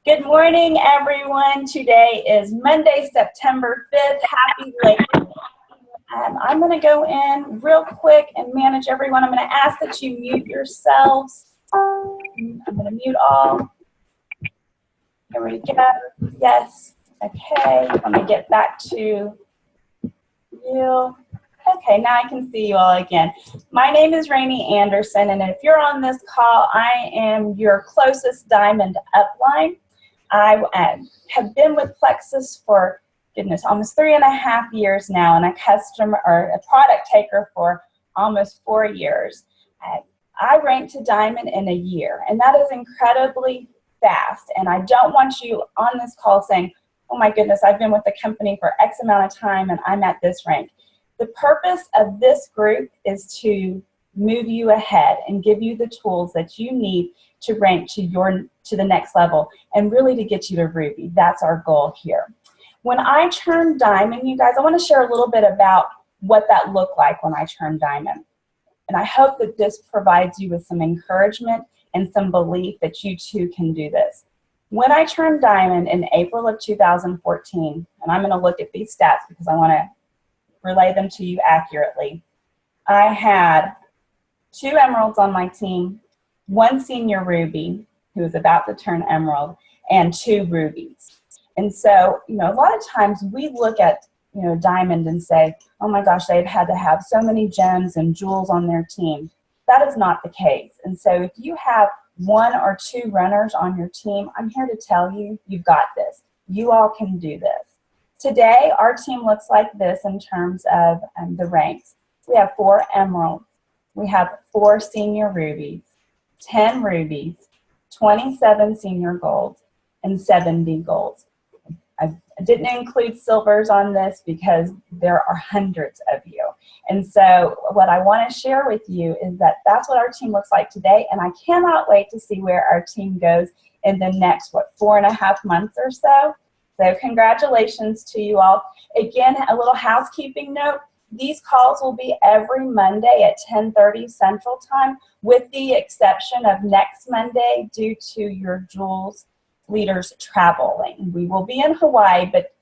Good morning, everyone. Today is Monday, September 5th. Happy Labor Day. I'm going to go in real quick and manage everyone. I'm going to ask that you mute yourselves. I'm going to mute all. Here we go. Yes. Okay. Let me get back to you. Okay, now I can see you all again. My name is Rayne Anderson, and if you're on this call, I am your closest diamond upline. I have been with Plexus for, goodness, almost 3.5 years now, and a customer or a product taker for almost 4 years. I ranked to diamond in a year, and that is incredibly fast. And I don't want you on this call saying, oh my goodness, I've been with the company for X amount of time and I'm at this rank. The purpose of this group is to move you ahead and give you the tools that you need to rank to the next level and really to get you to Ruby. That's our goal here. When I turned diamond, you guys, I want to share a little bit about what that looked like when I turned diamond. And I hope that this provides you with some encouragement and some belief that you too can do this. When I turned diamond in April of 2014, and I'm going to look at these stats because I want to relay them to you accurately, I had 2 emeralds on my team, 1 senior ruby who was about to turn emerald, and 2 rubies. And so, a lot of times we look at, diamond and say, oh my gosh, they've had to have so many gems and jewels on their team. That is not the case. And so if you have 1 or 2 runners on your team, I'm here to tell you, you've got this. You all can do this. Today, our team looks like this in terms of the ranks. We have 4 emeralds. We have 4 senior rubies, 10 rubies, 27 senior golds, and 70 golds. I didn't include silvers on this because there are hundreds of you. And so what I want to share with you is that that's what our team looks like today, and I cannot wait to see where our team goes in the next, 4.5 months or so. So congratulations to you all. Again, a little housekeeping note. These calls will be every Monday at 10:30 Central Time, with the exception of next Monday due to your Jules leaders traveling. We will be in Hawaii, but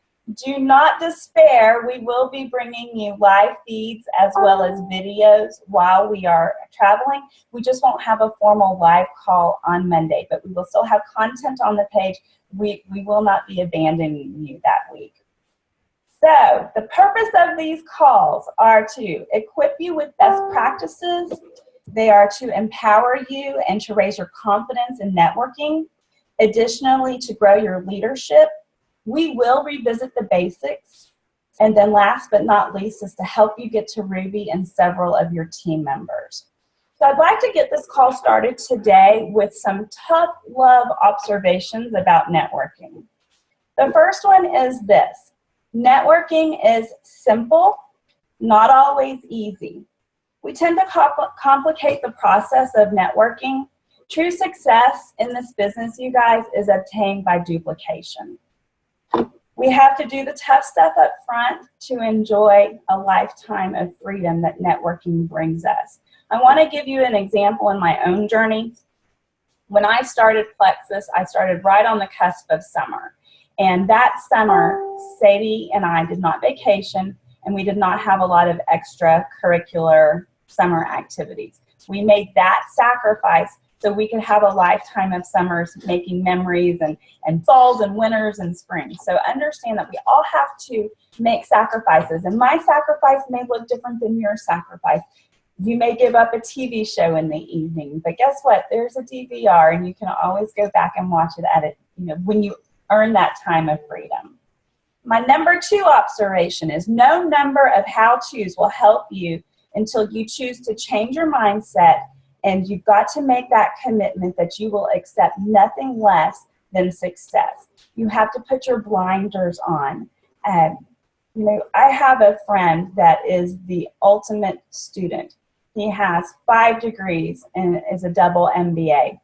do not despair. We will be bringing you live feeds as well as videos while we are traveling. We just won't have a formal live call on Monday, but we will still have content on the page. We will not be abandoning you that week. So the purpose of these calls are to equip you with best practices. They are to empower you and to raise your confidence in networking. Additionally, to grow your leadership. We will revisit the basics. And then last but not least is to help you get to Ruby and several of your team members. So I'd like to get this call started today with some tough love observations about networking. The first one is this. Networking is simple, not always easy. We tend to complicate the process of networking. True success in this business, you guys, is obtained by duplication. We have to do the tough stuff up front to enjoy a lifetime of freedom that networking brings us. I want to give you an example in my own journey. When I started Plexus, I started right on the cusp of summer. And that summer, Sadie and I did not vacation, and we did not have a lot of extracurricular summer activities. We made that sacrifice so we could have a lifetime of summers making memories and falls and winters and springs. So understand that we all have to make sacrifices. And my sacrifice may look different than your sacrifice. You may give up a TV show in the evening, but guess what? There's a DVR, and you can always go back and watch it at it, when you earn that time of freedom. My number 2 observation is no number of how-tos will help you until you choose to change your mindset. And you've got to make that commitment that you will accept nothing less than success. You have to put your blinders on. I have a friend that is the ultimate student. He has 5 degrees and is a double MBA.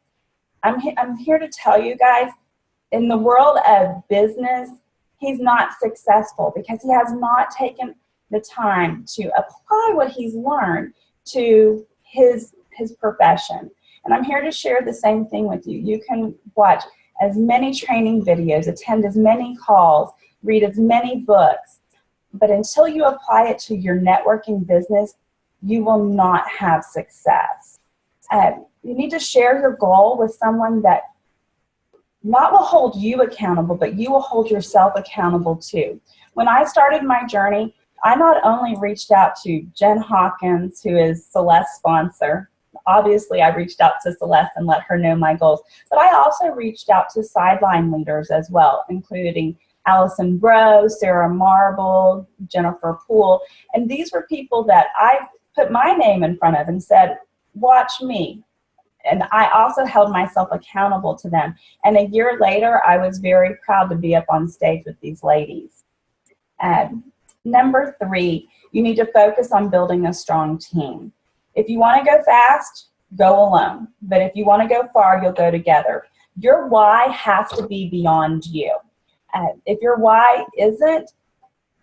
I'm here to tell you guys, in the world of business, he's not successful because he has not taken the time to apply what he's learned to his profession. And I'm here to share the same thing with you. You can watch as many training videos, attend as many calls, read as many books. But until you apply it to your networking business, you will not have success. You need to share your goal with someone that not will hold you accountable, but you will hold yourself accountable too. When I started my journey, I not only reached out to Jen Hawkins, who is Celeste's sponsor. Obviously, I reached out to Celeste and let her know my goals, but I also reached out to sideline leaders as well, including Allison Bro, Sarah Marble, Jennifer Poole, and these were people that I put my name in front of and said, watch me. And I also held myself accountable to them. And a year later, I was very proud to be up on stage with these ladies. Number 3, you need to focus on building a strong team. If you want to go fast, go alone. But if you want to go far, you'll go together. Your why has to be beyond you. If your why isn't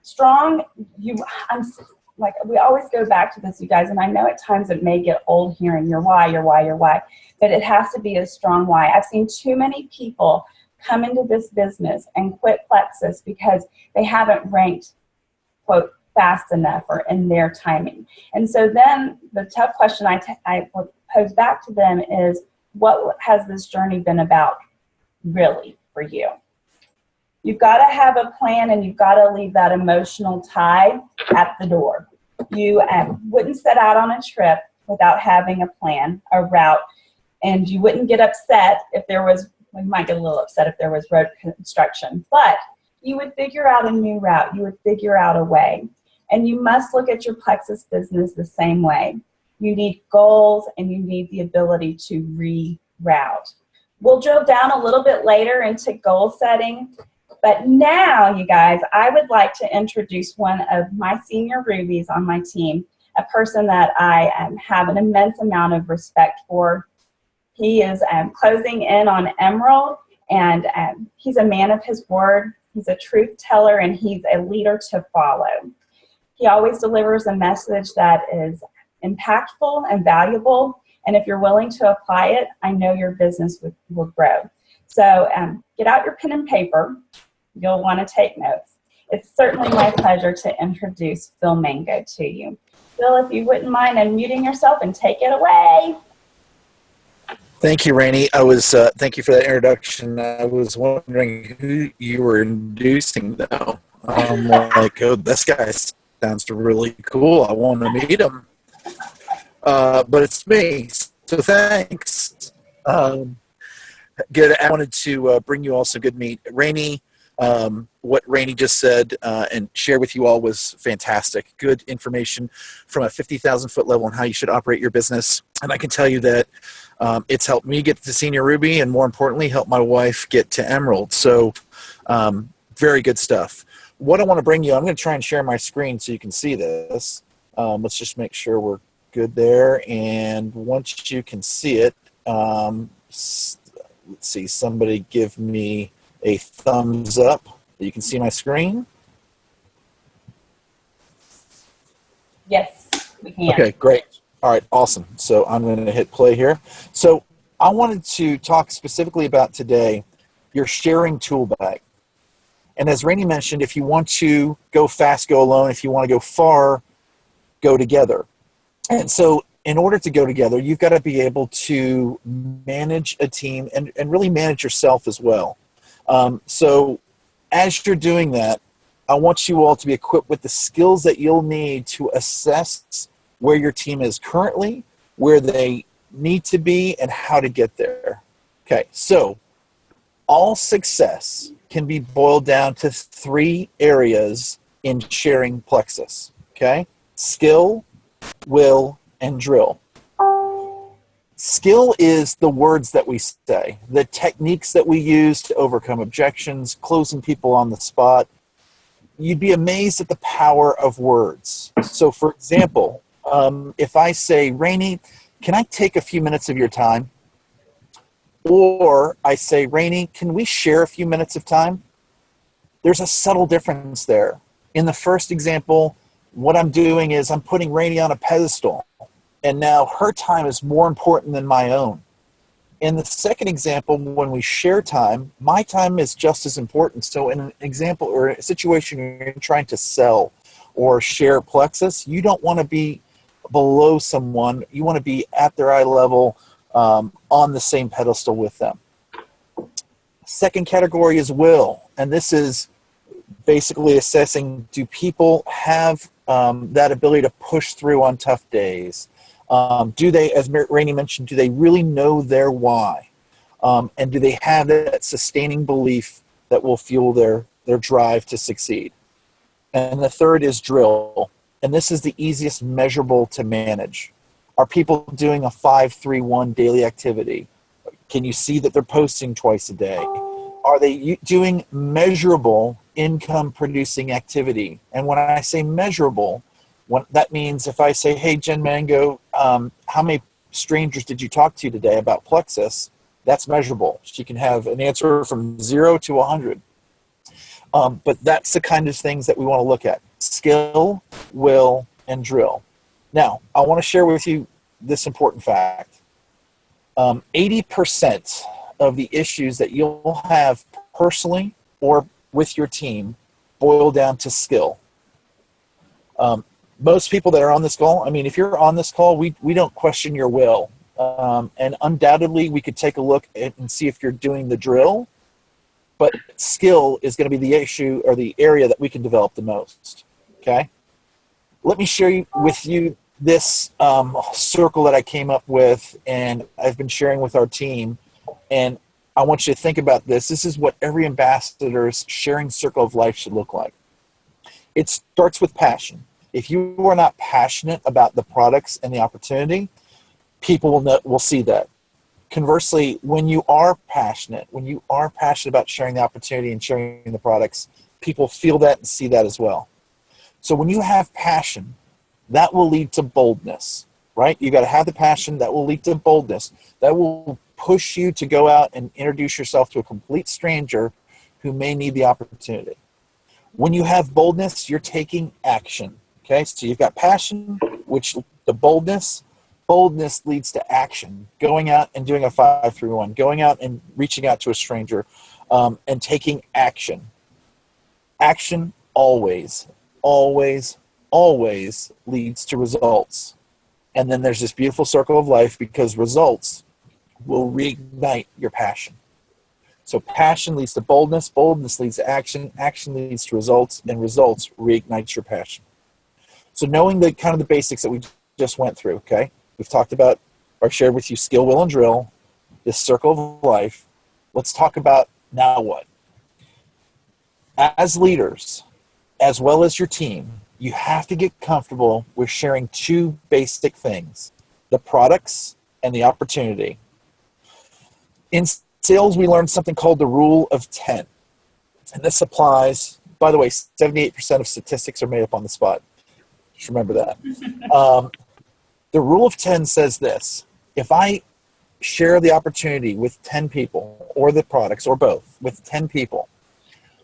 strong, we always go back to this, you guys, and I know at times it may get old hearing your why, but it has to be a strong why. I've seen too many people come into this business and quit Plexus because they haven't ranked, quote, fast enough or in their timing. And so then the tough question I would pose back to them is, what has this journey been about really for you? You've got to have a plan, and you've got to leave that emotional tie at the door. You wouldn't set out on a trip without having a plan, a route, and you wouldn't get upset if there was, we might get a little upset if there was road construction, but you would figure out a new route. You would figure out a way. And you must look at your Plexus business the same way. You need goals, and you need the ability to reroute. We'll drill down a little bit later into goal setting. But now, you guys, I would like to introduce one of my senior rubies on my team, a person that I have an immense amount of respect for. He is closing in on Emerald, and he's a man of his word. He's a truth teller, and he's a leader to follow. He always delivers a message that is impactful and valuable, and if you're willing to apply it, I know your business will grow. So get out your pen and paper. You'll want to take notes. It's certainly my pleasure to introduce Phil Mango to you. Phil, if you wouldn't mind unmuting yourself and take it away. Thank you, Rayne. Thank you for that introduction. I was wondering who you were introducing, though. I'm like, oh, this guy sounds really cool. I want to meet him. But it's me, so thanks. Good. I wanted to bring you all some good meat. Rayne, what Rayne just said and share with you all was fantastic. Good information from a 50,000-foot level on how you should operate your business. And I can tell you that it's helped me get to Senior Ruby, and more importantly, helped my wife get to Emerald. So very good stuff. What I want to bring you, I'm going to try and share my screen so you can see this. Let's just make sure we're good there. And once you can see it, let's see, somebody give me a thumbs up. You can see my screen? Yes, we can. Okay, great. All right, awesome. So I'm going to hit play here. So I wanted to talk specifically about today your sharing tool bag. And as Rayne mentioned, if you want to go fast, go alone. If you want to go far, go together. And so in order to go together, you've got to be able to manage a team and really manage yourself as well. So as you're doing that, I want you all to be equipped with the skills that you'll need to assess where your team is currently, where they need to be, and how to get there. Okay, so all success can be boiled down to 3 areas in sharing Plexus. Okay, skill, will, and drill. Skill is the words that we say, the techniques that we use to overcome objections, closing people on the spot. You'd be amazed at the power of words. So, for example, if I say, Rayne, can I take a few minutes of your time? Or I say, Rayne, can we share a few minutes of time? There's a subtle difference there. In the first example, what I'm doing is I'm putting Rayne on a pedestal. And now her time is more important than my own. In the second example, when we share time, my time is just as important. So in an example or a situation where you're trying to sell or share Plexus, you don't want to be below someone. You want to be at their eye level, on the same pedestal with them. Second category is will. And this is basically assessing, do people have that ability to push through on tough days? Do they, as Rayne mentioned, do they really know their why? And do they have that sustaining belief that will fuel their drive to succeed? And the third is drill. And this is the easiest measurable to manage. Are people doing a 5-3-1 daily activity? Can you see that they're posting twice a day? Are they doing measurable income producing activity? And when I say measurable, that means if I say, hey, Jen Mango, how many strangers did you talk to today about Plexus? That's measurable. She can have an answer from 0 to 100. But that's the kind of things that we want to look at. Skill, will, and drill. Now, I want to share with you this important fact. 80% of the issues that you'll have personally or with your team boil down to skill. Most people that are on this call, I mean, if you're on this call, we don't question your will. And undoubtedly, we could take a look and see if you're doing the drill. But skill is going to be the issue or the area that we can develop the most. Okay? Let me share with you this circle that I came up with and I've been sharing with our team. And I want you to think about this. This is what every ambassador's sharing circle of life should look like. It starts with passion. If you are not passionate about the products and the opportunity, people will see that. Conversely, when you are passionate about sharing the opportunity and sharing the products, people feel that and see that as well. So when you have passion, that will lead to boldness, right? You got to have the passion that will lead to boldness. That will push you to go out and introduce yourself to a complete stranger who may need the opportunity. When you have boldness, you're taking action. Okay, so you've got passion, which the boldness leads to action. Going out and doing a 5-3-1, going out and reaching out to a stranger, and taking action. Action always leads to results. And then there's this beautiful circle of life because results will reignite your passion. So passion leads to boldness leads to action leads to results, and results reignites your passion. So knowing the kind of the basics that we just went through, okay? We've talked about or shared with you skill, will, and drill, this circle of life. Let's talk about now what? As leaders, as well as your team, you have to get comfortable with sharing two basic things, the products and the opportunity. In sales, we learned something called the rule of 10. And this applies, by the way, 78% of statistics are made up on the spot. Just remember that. The rule of 10 says this: if I share the opportunity with 10 people, or the products, or both, with 10 people,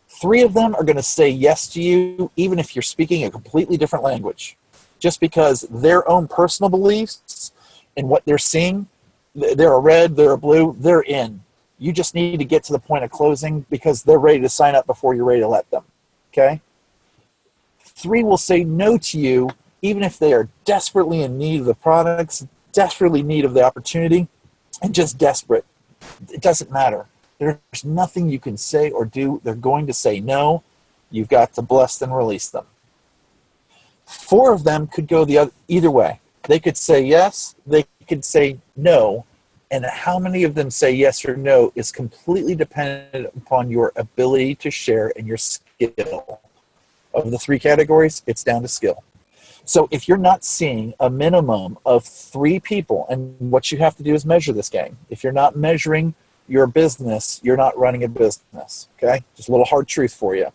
3 of them are going to say yes to you, even if you're speaking a completely different language, just because their own personal beliefs and what they're seeing, they're a red, they're a blue, they're in. You just need to get to the point of closing because they're ready to sign up before you're ready to let them. Okay? 3 will say no to you, even if they are desperately in need of the products, desperately in need of the opportunity, and just desperate. It doesn't matter. There's nothing you can say or do. They're going to say no. You've got to bless and release them. 4 of them could go either way. They could say yes. They could say no. And how many of them say yes or no is completely dependent upon your ability to share and your skill. Of the 3 categories, it's down to skill. So if you're not seeing a minimum of 3 people, and what you have to do is measure this game. If you're not measuring your business, you're not running a business, okay? Just a little hard truth for you.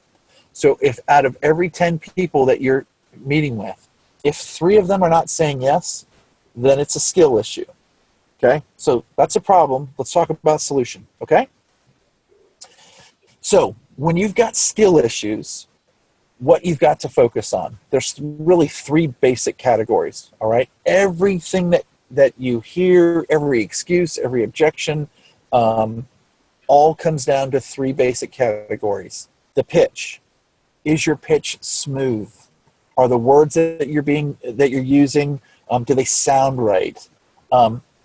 So if out of every 10 people that you're meeting with, if 3 of them are not saying yes, then it's a skill issue, okay? So that's a problem. Let's talk about a solution, okay? So when you've got skill issues, what you've got to focus on. There's really 3 basic categories, all right? Everything that that you hear, every excuse, every objection, all comes down to three basic categories. The pitch. Is your pitch smooth? Are the words that you're using, do they sound right?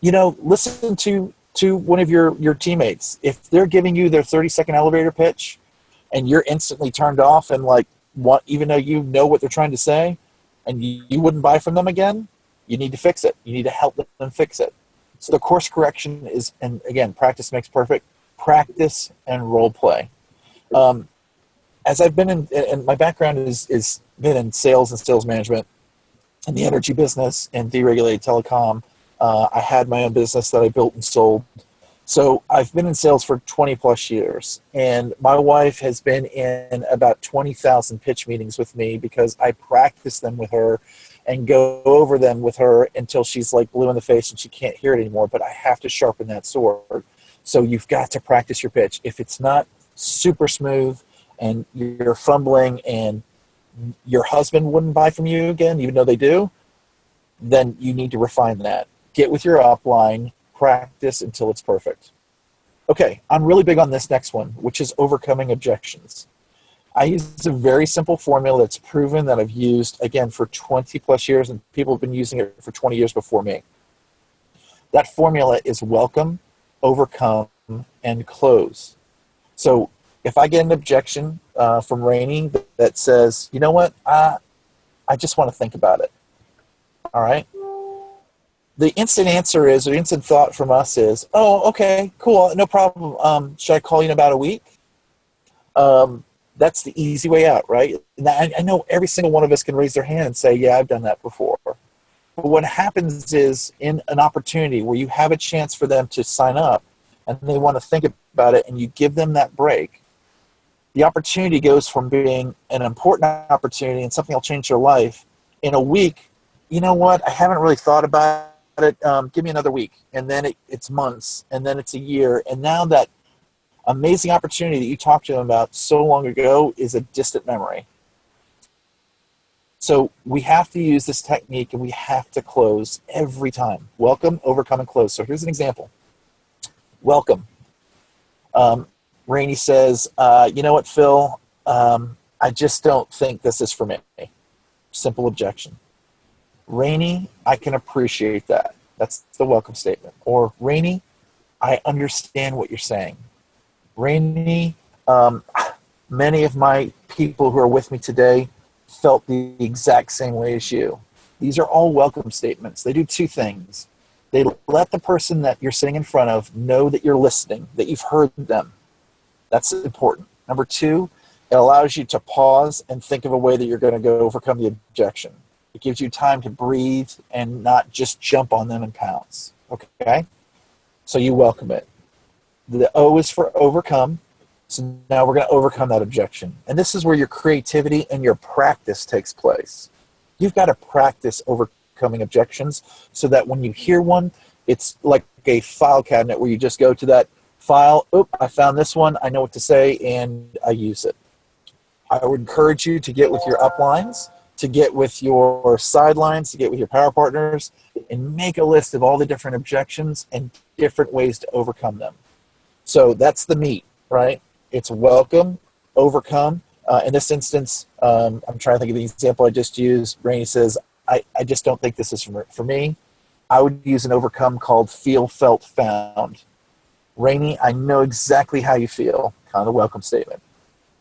Listen to one of your teammates. If they're giving you their 30-second elevator pitch and you're instantly turned off and even though you know what they're trying to say and you wouldn't buy from them again, you need to fix it. You need to help them fix it. So the course correction is, and again, practice makes perfect. Practice and role play. As I've been and my background is been in sales and sales management in the energy business and deregulated telecom. I had my own business that I built and sold. So I've been in sales for 20 plus years, and my wife has been in about 20,000 pitch meetings with me because I practice them with her and go over them with her until she's like blue in the face and she can't hear it anymore, but I have to sharpen that sword. So you've got to practice your pitch. If it's not super smooth and you're fumbling and your husband wouldn't buy from you again, even though they do, then you need to refine that. Get with your upline, practice until it's perfect. Okay, I'm really big on this next one, which is overcoming objections. I use a very simple formula that's proven that I've used, again, for 20 plus years, and people have been using it for 20 years before me. That formula is welcome, overcome, and close. So if I get an objection from Rayne that says, you know what, I just want to think about it. All right. The instant answer is, or the instant thought from us is, oh, okay, cool, no problem. Should I call you in about a week? That's the easy way out, right? And I know every single one of us can raise their hand and say, yeah, I've done that before. But what happens is in an opportunity where you have a chance for them to sign up and they want to think about it and you give them that break, the opportunity goes from being an important opportunity and something that'll change their life. In a week, you know what, I haven't really thought about it. Give me another week. And then it's months, and then it's a year. And now that amazing opportunity that you talked to them about so long ago is a distant memory. So we have to use this technique and we have to close every time. Welcome, overcome, and close. So here's an example. Welcome. Rayne says, you know what, Phil, I just don't think this is for me. Simple objection. Rayne, I can appreciate that. That's the welcome statement. Or Rayne, I understand what you're saying. Rayne, many of my people who are with me today felt the exact same way as you. These are all welcome statements. They do two things. They let the person that you're sitting in front of know that you're listening, that you've heard them. That's important. Number two, it allows you to pause and think of a way that you're going to go overcome the objection. It gives you time to breathe and not just jump on them and pounce. Okay? So you welcome it. The O is for overcome. So now we're going to overcome that objection. And this is where your creativity and your practice takes place. You've got to practice overcoming objections so that when you hear one, it's like a file cabinet where you just go to that file. Oop, I found this one. I know what to say, and I use it. I would encourage you to get with your uplines, to get with your sidelines, to get with your power partners, and make a list of all the different objections and different ways to overcome them. So that's the meat, right? It's welcome, overcome. In this instance, I'm trying to think of the example I just used. Rayne says, I just don't think this is for me. I would use an overcome called feel, felt, found. Rayne, I know exactly how you feel. Kind of a welcome statement.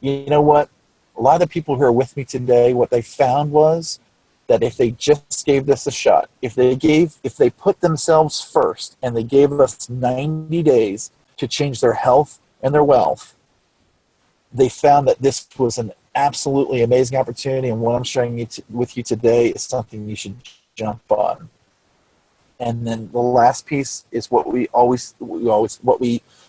You know what? A lot of the people who are with me today, what they found was that if they just gave this a shot, if they put themselves first and they gave us 90 days to change their health and their wealth, they found that this was an absolutely amazing opportunity, and what I'm sharing with you today is something you should jump on. And then the last piece is what we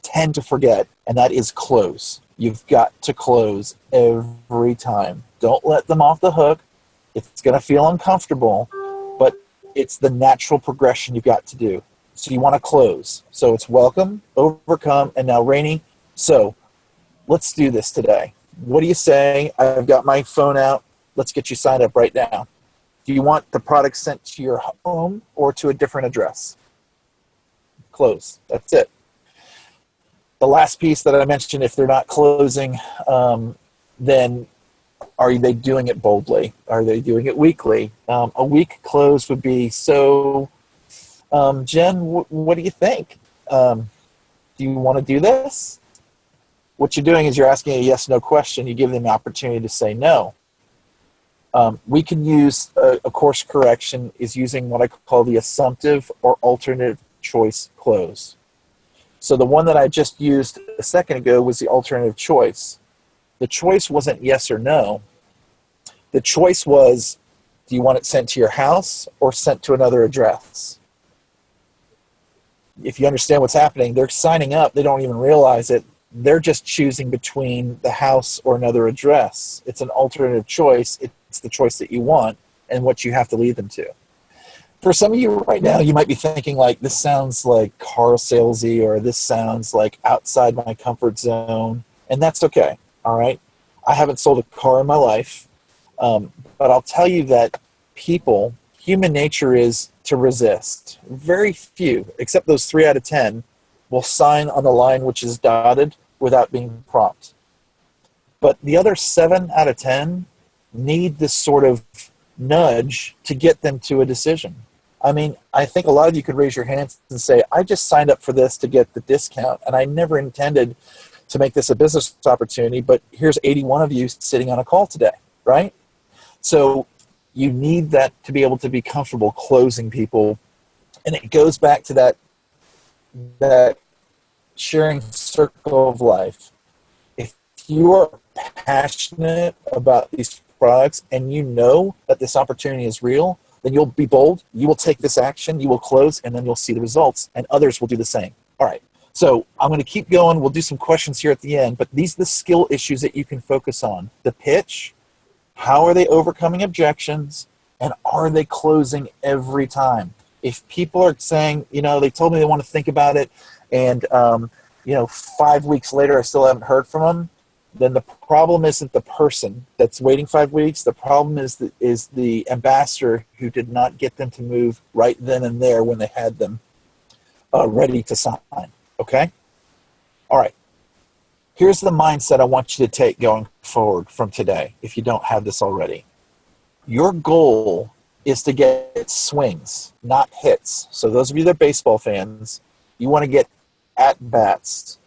tend to forget, and that is close. You've got to close every time. Don't let them off the hook. It's going to feel uncomfortable, but it's the natural progression you've got to do. So you want to close. So it's welcome, overcome, and now Rayne. So let's do this today. What do you say? I've got my phone out. Let's get you signed up right now. Do Do you want the product sent to your home or to a different address? Close. That's it. The last piece that I mentioned, if they're not closing, then are they doing it boldly? Are they doing it weekly? A week close would be so. Jen, what do you think? Do you want to do this? What you're doing is you're asking a yes/no question. You give them the opportunity to say no. We can use a course correction is using what I call the assumptive or alternative choice close. So the one that I just used a second ago was the alternative choice. The choice wasn't yes or no. The choice was, do you want it sent to your house or sent to another address? If you understand what's happening, they're signing up. They don't even realize it. They're just choosing between the house or another address. It's an alternative choice. It's the choice that you want and what you have to lead them to. For some of you right now, you might be thinking like, this sounds like car salesy, or this sounds like outside my comfort zone. And that's okay. All right. I haven't sold a car in my life. But I'll tell you that human nature is to resist. Very few, except those 3 out of 10, will sign on the line which is dotted without being prompted. But the other 7 out of 10 need this sort of nudge to get them to a decision. I mean, I think a lot of you could raise your hands and say, I just signed up for this to get the discount, and I never intended to make this a business opportunity, but here's 81 of you sitting on a call today, right? So you need that to be able to be comfortable closing people. And it goes back to that sharing circle of life. If you are passionate about these products and you know that this opportunity is real, then you'll be bold, you will take this action, you will close, and then you'll see the results, and others will do the same. All right, so I'm going to keep going. We'll do some questions here at the end, but these are the skill issues that you can focus on. The pitch, how are they overcoming objections, and are they closing every time? If people are saying, they told me they want to think about it, and 5 weeks later I still haven't heard from them, then the problem isn't the person that's waiting 5 weeks. The problem is the ambassador who did not get them to move right then and there when they had them ready to sign. Okay? All right. Here's the mindset I want you to take going forward from today, if you don't have this already. Your goal is to get swings, not hits. So those of you that are baseball fans, you want to get at-bats.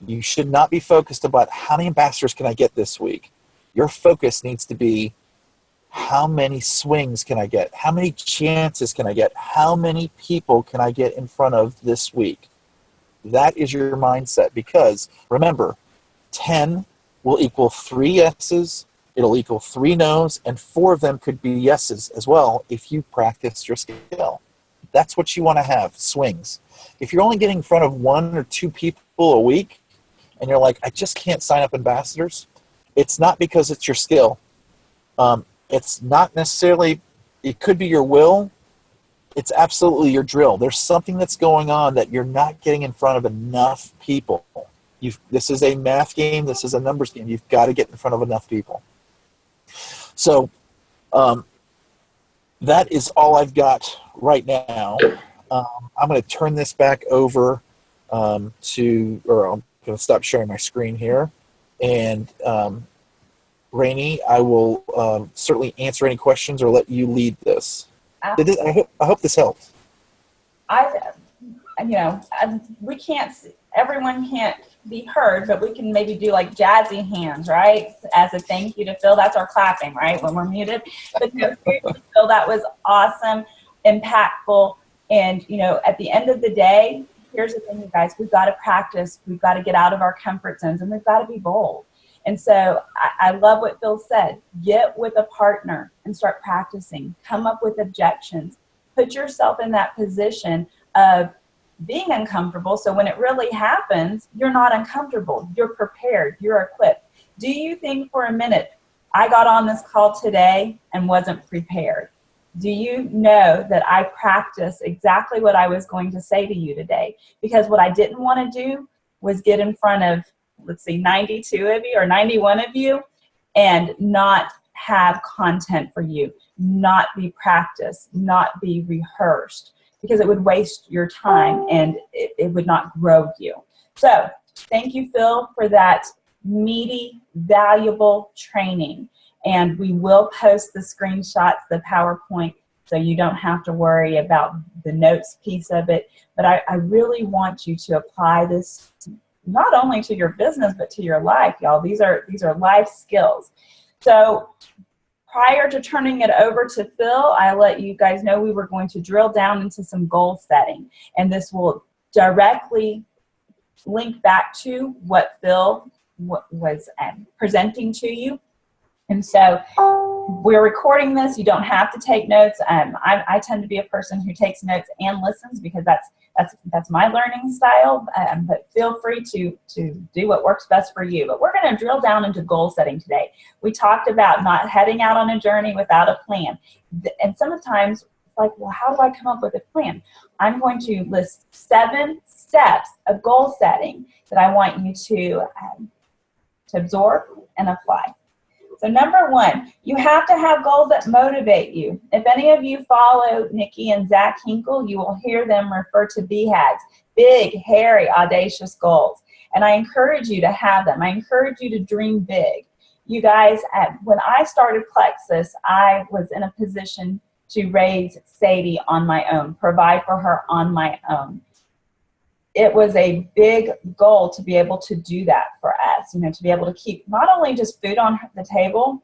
You should not be focused about how many ambassadors can I get this week. Your focus needs to be, how many swings can I get? How many chances can I get? How many people can I get in front of this week? That is your mindset, because remember, 10 will equal 3 yeses, it'll equal 3 no's, and 4 of them could be yeses as well if you practice your skill. That's what you want to have, swings. If you're only getting in front of 1 or 2 people a week, and you're like, I just can't sign up ambassadors, it's not because it's your skill. It's not necessarily, it could be your will. It's absolutely your drill. There's something that's going on that you're not getting in front of enough people. This is a math game. This is a numbers game. You've got to get in front of enough people. So that is all I've got right now. I'm going to turn this back over I'm going to stop sharing my screen here. And Rayne, I will certainly answer any questions or let you lead this. I hope this helps. Everyone can't be heard, but we can maybe do like jazzy hands, right? As a thank you to Phil. That's our clapping, right? When we're muted. But no, seriously, Phil, that was awesome, impactful. And, at the end of the day, here's the thing, you guys, we've got to practice. We've got to get out of our comfort zones, and we've got to be bold. And so I love what Phil said. Get with a partner and start practicing. Come up with objections. Put yourself in that position of being uncomfortable, so when it really happens, you're not uncomfortable. You're prepared. You're equipped. Do you think for a minute, I got on this call today and wasn't prepared? Do you know that I practiced exactly what I was going to say to you today? Because what I didn't want to do was get in front of, 92 of you or 91 of you and not have content for you, not be practiced, not be rehearsed, because it would waste your time and it would not grow you. So thank you, Phil, for that meaty, valuable training. And we will post the screenshots, the PowerPoint, so you don't have to worry about the notes piece of it. But I really want you to apply this not only to your business, but to your life, y'all. These are life skills. So prior to turning it over to Phil, I let you guys know we were going to drill down into some goal setting. And this will directly link back to what Phil was presenting to you. And so we're recording this. You don't have to take notes. I tend to be a person who takes notes and listens because that's my learning style. But feel free to do what works best for you. But we're going to drill down into goal setting today. We talked about not heading out on a journey without a plan. And sometimes it's like, well, how do I come up with a plan? I'm going to list 7 steps of goal setting that I want you to absorb and apply. So number 1, you have to have goals that motivate you. If any of you follow Nikki and Zach Hinkle, you will hear them refer to BHAGs, big, hairy, audacious goals. And I encourage you to have them. I encourage you to dream big. You guys, when I started Plexus, I was in a position to raise Sadie on my own, provide for her on my own. It was a big goal to be able to do that for us, to be able to keep not only just food on the table,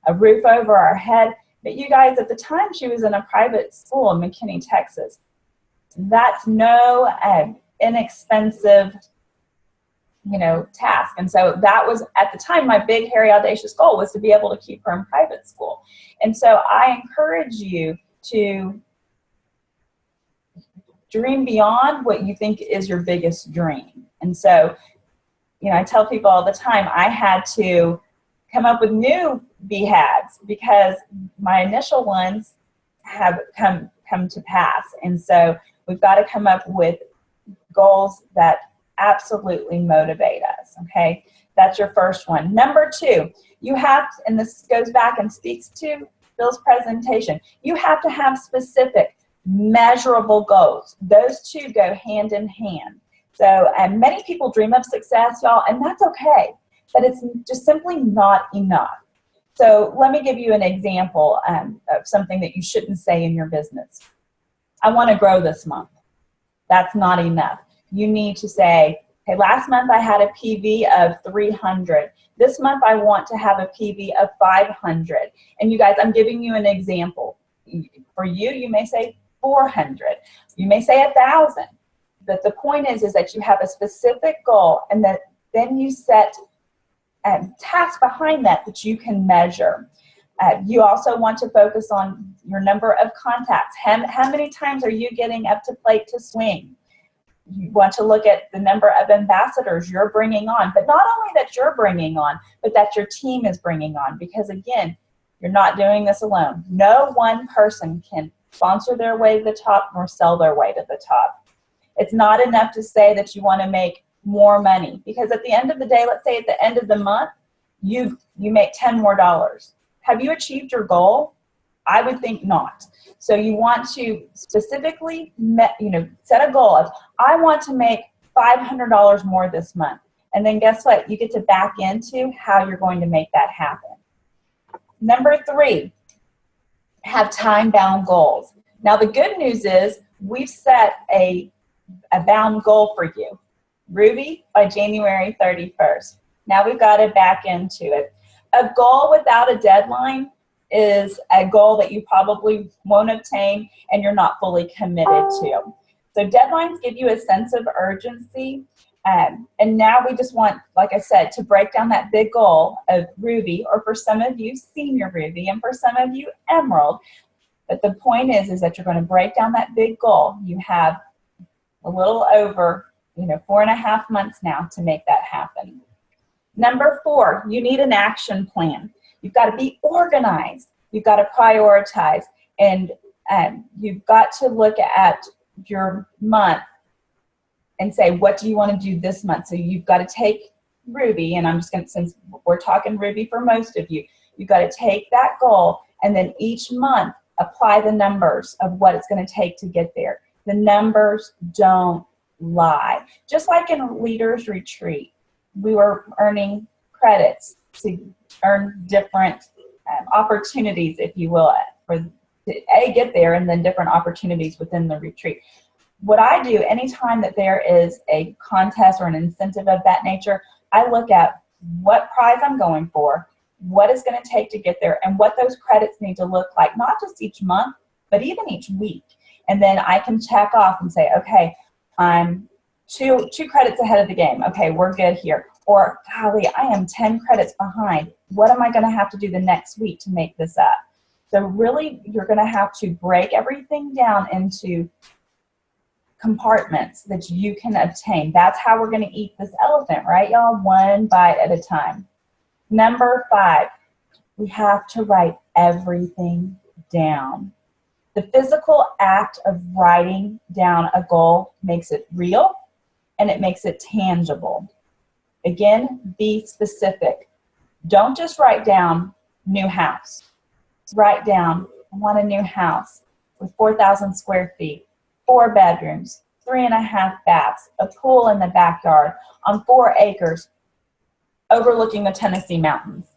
a roof over our head, but you guys, at the time she was in a private school in McKinney, Texas. That's no inexpensive, task. And so that was, at the time, my big, hairy, audacious goal was to be able to keep her in private school. And so I encourage you to dream beyond what you think is your biggest dream. And so, I tell people all the time, I had to come up with new BHAGs because my initial ones have come to pass. And so we've got to come up with goals that absolutely motivate us, okay? That's your first one. Number 2, you have, and this goes back and speaks to Phil's presentation, you have to have specific, measurable goals. Those two go hand in hand. So many people dream of success, y'all, and that's okay, but it's just simply not enough. So let me give you an example of something that you shouldn't say in your business. I want to grow this month. That's not enough. You need to say, okay, last month I had a PV of 300. This month I want to have a PV of 500. And you guys, I'm giving you an example. For you, you may say 400. You may say 1,000. But the point is that you have a specific goal, and that then you set tasks behind that you can measure. You also want to focus on your number of contacts. How many times are you getting up to plate to swing? You want to look at the number of ambassadors you're bringing on, but not only that you're bringing on, but that your team is bringing on, because again, you're not doing this alone. No one person can sponsor their way to the top nor sell their way to the top. It's not enough to say that you want to make more money, because at the end of the day, let's say at the end of the month, you make $10 more. Have you achieved your goal? I would think not. So you want to specifically, set a goal of, I want to make $500 more this month. And then guess what? You get to back into how you're going to make that happen. Number 3, have time-bound goals. Now the good news is we've set a bound goal for you. Ruby, by January 31st. Now we've got to back into it. A goal without a deadline is a goal that you probably won't obtain and you're not fully committed to. So deadlines give you a sense of urgency. And now we just want, like I said, to break down that big goal of Ruby, or for some of you, Senior Ruby, and for some of you, Emerald. But the point is that you're going to break down that big goal. You have a little over 4.5 months now to make that happen. Number 4, you need an action plan. You've got to be organized. You've got to prioritize. And you've got to look at your month and say, what do you want to do this month? So you've got to take Ruby, and I'm just going to, since we're talking Ruby for most of you, You've got to take that goal and then each month apply the numbers of what it's going to take to get there. The numbers don't lie. Just like in a leaders retreat, we were earning credits to earn different opportunities, if you will, for to get there, and then different opportunities within the retreat. What I do anytime that there is a contest or an incentive of that nature, I look at what prize I'm going for, what it's going to take to get there, and what those credits need to look like, not just each month, but even each week. And then I can check off and say, okay, I'm two credits ahead of the game. Okay, we're good here. Or, golly, I am 10 credits behind. What am I going to have to do the next week to make this up? So really, you're going to have to break everything down into compartments that you can obtain. That's how we're going to eat this elephant, right, y'all? One bite at a time. Number 5, we have to write everything down. The physical act of writing down a goal makes it real and it makes it tangible. Again, be specific. Don't just write down new house. Write down, I want a new house with 4,000 square feet, 4 bedrooms, 3.5 baths, a pool in the backyard on 4 acres overlooking the Tennessee mountains.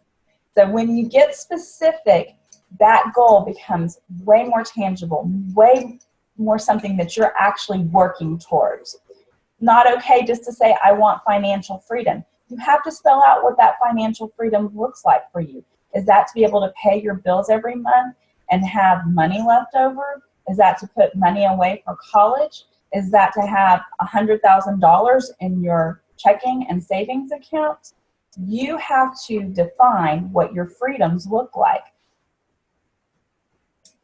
So when you get specific, that goal becomes way more tangible, way more something that you're actually working towards. Not okay just to say, I want financial freedom. You have to spell out what that financial freedom looks like for you. Is that to be able to pay your bills every month and have money left over? Is that to put money away for college? Is that to have $100,000 in your checking and savings account? You have to define what your freedoms look like.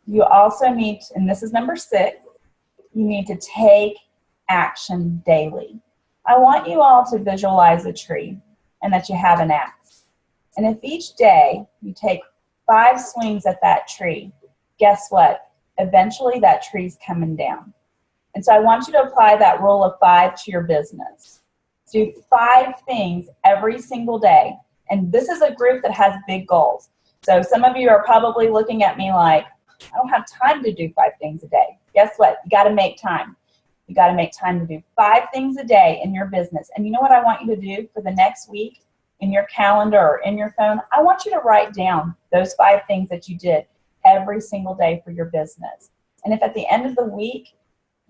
You also need, and this is number 6, you need to take action daily. I want you all to visualize a tree and that you have an axe. And if each day you take 5 swings at that tree, guess what? Eventually that tree's coming down. And so I want you to apply that rule of 5 to your business. Do 5 things every single day. And this is a group that has big goals. So some of you are probably looking at me like, I don't have time to do 5 things a day. Guess what? You got to make time. You got to make time to do 5 things a day in your business. And you know what I want you to do for the next week in your calendar or in your phone? I want you to write down those 5 things that you did every single day for your business. And if at the end of the week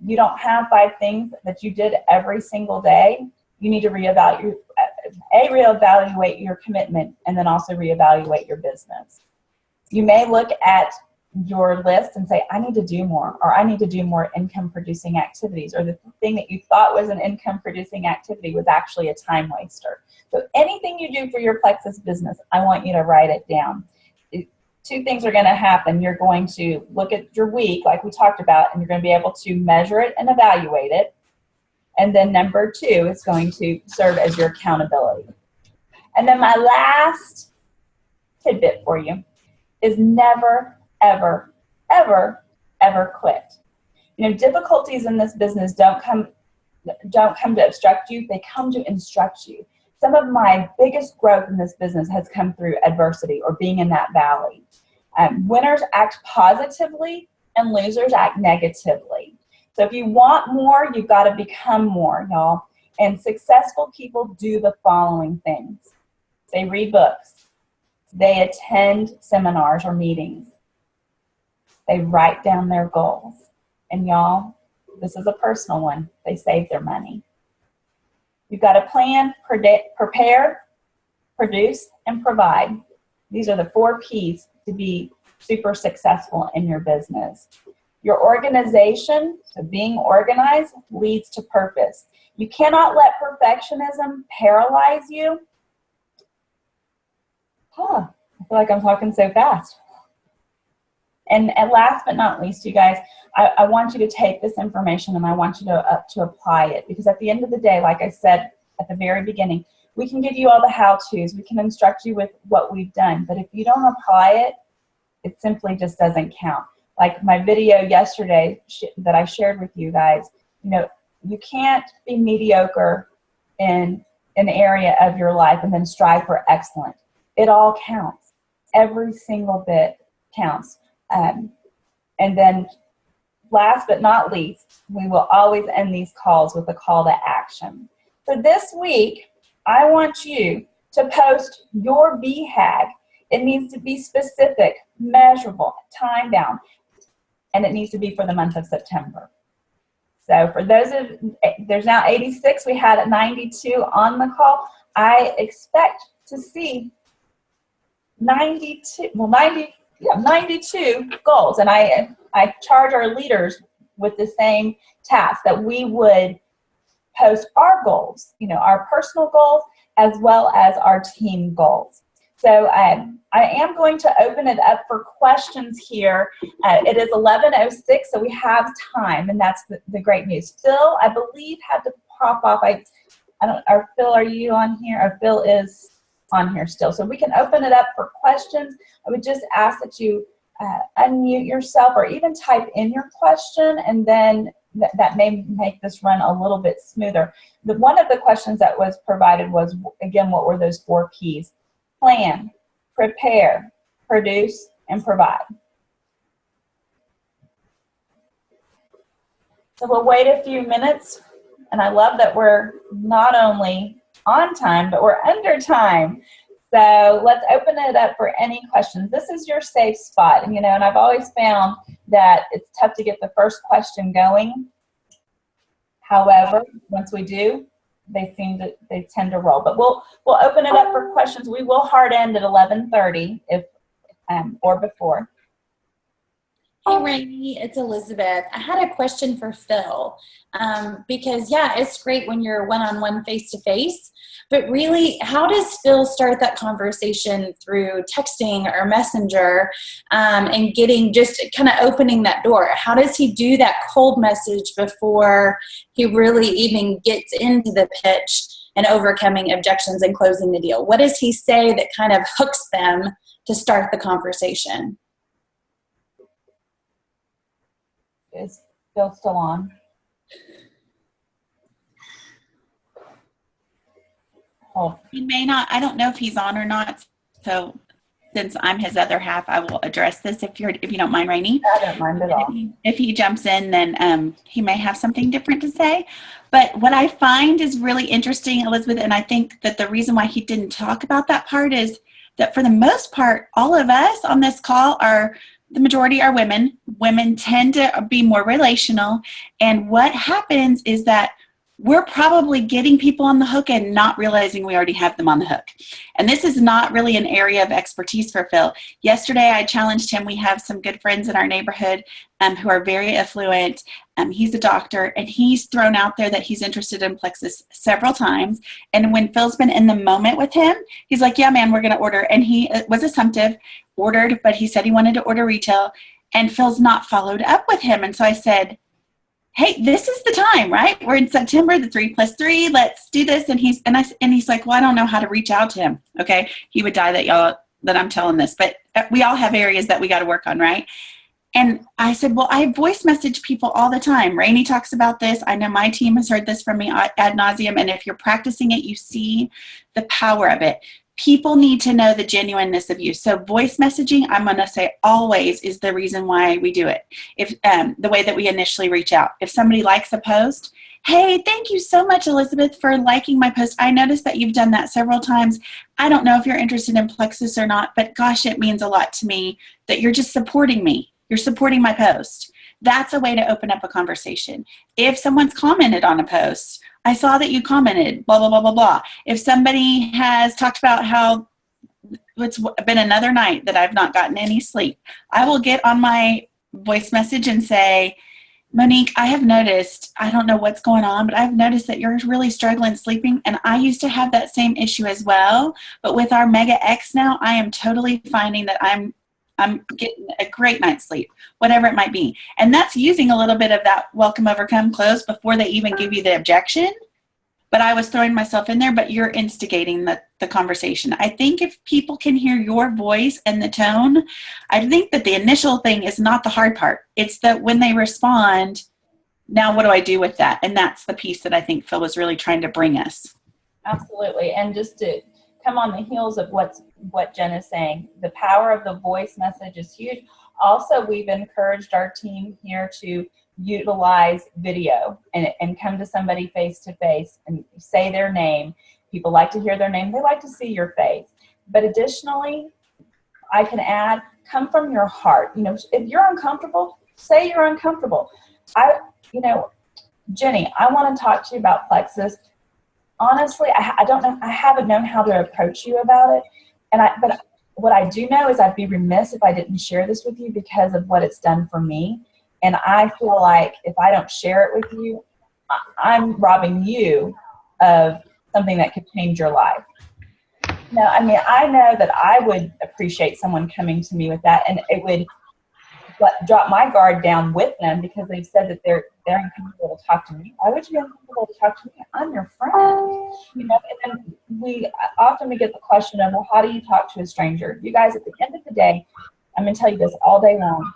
you don't have 5 things that you did every single day, you need to reevaluate your commitment and then also reevaluate your business. You may look at your list and say, I need to do more, or I need to do more income producing activities, or the thing that you thought was an income producing activity was actually a time waster. So anything you do for your Plexus business, I want you to write it down. 2 things are going to happen. You're going to look at your week, like we talked about, and you're going to be able to measure it and evaluate it. And then number 2 is going to serve as your accountability. And then my last tidbit for you is never, ever, ever, ever quit. You know, difficulties in this business don't come to obstruct you, they come to instruct you. Some of my biggest growth in this business has come through adversity or being in that valley. Winners act positively and losers act negatively. So if you want more, you've got to become more, y'all. And successful people do the following things. They read books. They attend seminars or meetings. They write down their goals. And y'all, this is a personal one. They save their money. You've got to plan, prepare, produce, and provide. These are the 4 P's to be super successful in your business. Your organization, so being organized, leads to purpose. You cannot let perfectionism paralyze you. I feel like I'm talking so fast. And last but not least, you guys, I want you to take this information and I want you to apply it, because at the end of the day, like I said at the very beginning, we can give you all the how-tos, we can instruct you with what we've done, but if you don't apply it, it simply just doesn't count. Like my video yesterday that I shared with you guys, you know, you can't be mediocre in an area of your life and then strive for excellence. It all counts. every single bit counts. And then last but not least, we will always end these calls with a call to action. So this week, I want you to post your BHAG. It needs to be specific, measurable, time bound, and it needs to be for the month of September. So for those of, there's now 86, we had 92 on the call. I expect to see 92 goals. And I charge our leaders with the same task, that we would post our goals, our personal goals as well as our team goals. So I am going to open it up for questions here. It is 11:06, so we have time, and that's the great news. Phil, I believe, had to pop off. I don't. Or Phil, are you on here? Or Phil is on here still, so we can open it up for questions. I would just ask that you unmute yourself, or even type in your question, and then that may make this run a little bit smoother. One of the questions that was provided was, again, what were those 4 Ps? Plan, prepare, produce, and provide. So we'll wait a few minutes, and I love that we're not only on time, but we're under time. So let's open it up for any questions. This is your safe spot, and I've always found that it's tough to get the first question going. However, once we do, they tend to roll. But we'll open it up for questions. We will hard end at 11:30 if or before. Hey, Rayne, it's Elizabeth. I had a question for Phil because, yeah, it's great when you're one-on-one, face-to-face, but really, how does Phil start that conversation through texting or messenger and just kind of opening that door? How does he do that cold message before he really even gets into the pitch and overcoming objections and closing the deal? What does he say that kind of hooks them to start the conversation? Is Phil still on? Oh. He may not. I don't know if he's on or not. So since I'm his other half, I will address this if you don't mind, Rayne. I don't mind at all. If he jumps in, then he may have something different to say. But what I find is really interesting, Elizabeth, and I think that the reason why he didn't talk about that part is that for the most part, all of us on this call the majority are women. Women tend to be more relational. And what happens is that we're probably getting people on the hook and not realizing we already have them on the hook. And this is not really an area of expertise for Phil. Yesterday, I challenged him. We have some good friends in our neighborhood who are very affluent. He's a doctor, and he's thrown out there that he's interested in Plexus several times. And when Phil's been in the moment with him, he's like, yeah, man, we're going to order. And he was assumptive, ordered, but he said he wanted to order retail. And Phil's not followed up with him. And so I said, hey, this is the time, right? We're in September, the 3+3. Let's do this. And he's like, well, I don't know how to reach out to him. Okay, he would die that I'm telling this, but we all have areas that we got to work on, right? And I said, well, I voice message people all the time. Rayne talks about this. I know my team has heard this from me ad nauseum. And if you're practicing it, you see the power of it. People need to know the genuineness of you. So voice messaging, I'm going to say always, is the reason why we do it. If the way that we initially reach out. If somebody likes a post, hey, thank you so much, Elizabeth, for liking my post. I noticed that you've done that several times. I don't know if you're interested in Plexus or not, but gosh, it means a lot to me that you're just supporting me. You're supporting my post. That's a way to open up a conversation. If someone's commented on a post, I saw that you commented, blah, blah, blah, blah, blah. If somebody has talked about how it's been another night that I've not gotten any sleep, I will get on my voice message and say, Monique, I have noticed, I don't know what's going on, but I've noticed that you're really struggling sleeping. And I used to have that same issue as well. But with our Mega X now, I am totally finding that I'm getting a great night's sleep, whatever it might be. And that's using a little bit of that welcome, overcome, close before they even give you the objection. But I was throwing myself in there, but you're instigating the conversation. I think if people can hear your voice and the tone, I think that the initial thing is not the hard part. It's that when they respond, now what do I do with that? And that's the piece that I think Phil was really trying to bring us. Absolutely. And just to come on the heels of what Jen is saying. The power of the voice message is huge. Also, we've encouraged our team here to utilize video and come to somebody face to face and say their name. People like to hear their name. They like to see your face. But additionally, I can add, come from your heart. You know, if you're uncomfortable, say you're uncomfortable. Jenny, I want to talk to you about Plexus. Honestly, I don't know. I haven't known how to approach you about it. But what I do know is I'd be remiss if I didn't share this with you because of what it's done for me. And I feel like if I don't share it with you, I'm robbing you of something that could change your life. No, I mean, I know that I would appreciate someone coming to me with that, and it would drop my guard down with them because they've said that they're uncomfortable to talk to me. Why would you be uncomfortable to talk to me? I'm your friend. You know, and then we get the question of, well, how do you talk to a stranger? You guys, at the end of the day, I'm going to tell you this all day long.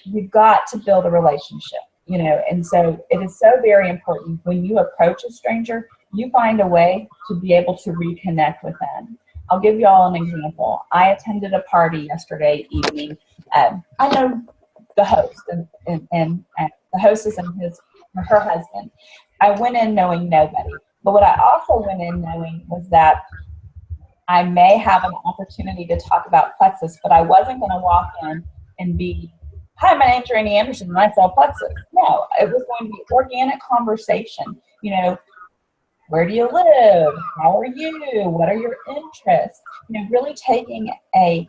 You've got to build a relationship, you know, and so it is so very important when you approach a stranger, you find a way to be able to reconnect with them. I'll give you all an example. I attended a party yesterday evening. I know the host and the hostess and her husband. I went in knowing nobody, but what I also went in knowing was that I may have an opportunity to talk about Plexus, but I wasn't going to walk in and be, hi, my name's Rayne Anderson and I sell Plexus. No, it was going to be organic conversation. You know, where do you live? How are you? What are your interests? You know, really taking a